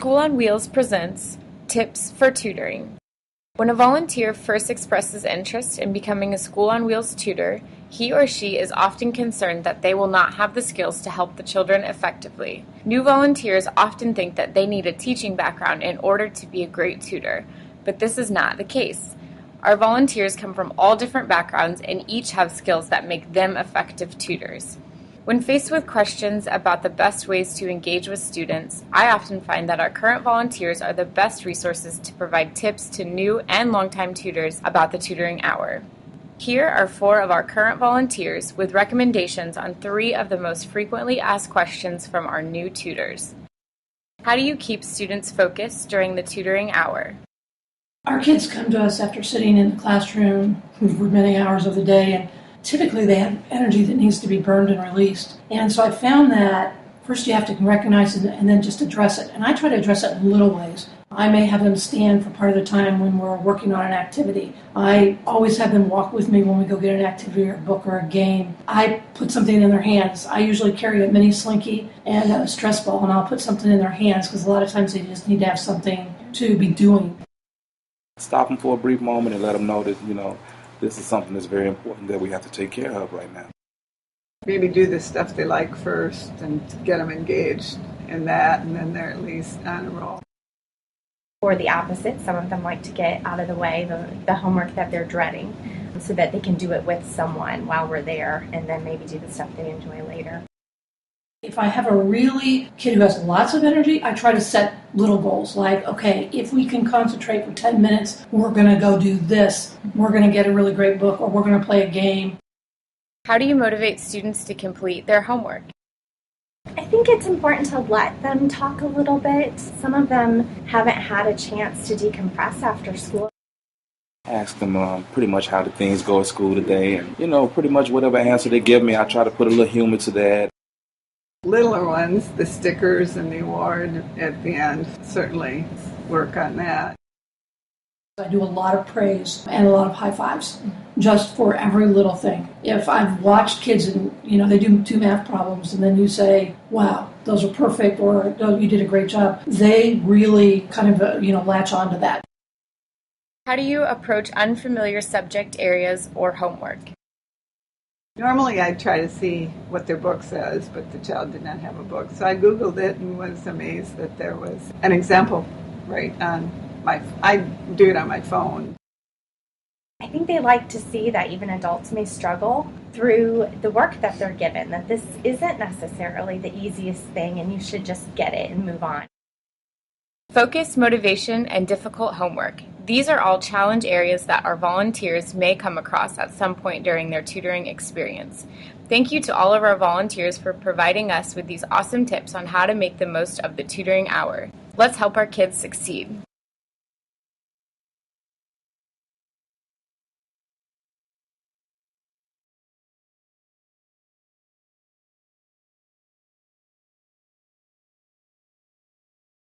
School on Wheels presents Tips for Tutoring. When a volunteer first expresses interest in becoming a School on Wheels tutor, he or she is often concerned that they will not have the skills to help the children effectively. New volunteers often think that they need a teaching background in order to be a great tutor, but this is not the case. Our volunteers come from all different backgrounds and each have skills that make them effective tutors. When faced with questions about the best ways to engage with students, I often find that our current volunteers are the best resources to provide tips to new and longtime tutors about the tutoring hour. Here are 4 of our current volunteers with recommendations on 3 of the most frequently asked questions from our new tutors. How do you keep students focused during the tutoring hour? Our kids come to us after sitting in the classroom for many hours of the day, and typically they have energy that needs to be burned and released. And so I found that first you have to recognize it and then just address it. And I try to address it in little ways. I may have them stand for part of the time when we're working on an activity. I always have them walk with me when we go get an activity or a book or a game. I put something in their hands. I usually carry a mini slinky and a stress ball, and I'll put something in their hands because a lot of times they just need to have something to be doing. Stop them for a brief moment and let them know that, this is something that's very important that we have to take care of right now. Maybe do the stuff they like first and get them engaged in that, and then they're at least on a roll. Or the opposite, some of them like to get out of the way the homework that they're dreading so that they can do it with someone while we're there and then maybe do the stuff they enjoy later. If I have a kid who has lots of energy, I try to set little goals like, okay, if we can concentrate for 10 minutes, we're going to go do this. We're going to get a really great book, or we're going to play a game. How do you motivate students to complete their homework? I think it's important to let them talk a little bit. Some of them haven't had a chance to decompress after school. Ask them pretty much how did things go at school today, and pretty much whatever answer they give me, I try to put a little humor to that. Littler ones, the stickers and the award at the end, certainly work on that. I do a lot of praise and a lot of high fives just for every little thing. If I've watched kids and, they do 2 math problems and then you say, wow, those are perfect, or oh, you did a great job, they really kind of, latch on to that. How do you approach unfamiliar subject areas or homework? Normally I try to see what their book says, but the child did not have a book. So I Googled it and was amazed that there was an example right on I do it on my phone. I think they like to see that even adults may struggle through the work that they're given, that this isn't necessarily the easiest thing and you should just get it and move on. Focus, motivation, and difficult homework. These are all challenge areas that our volunteers may come across at some point during their tutoring experience. Thank you to all of our volunteers for providing us with these awesome tips on how to make the most of the tutoring hour. Let's help our kids succeed.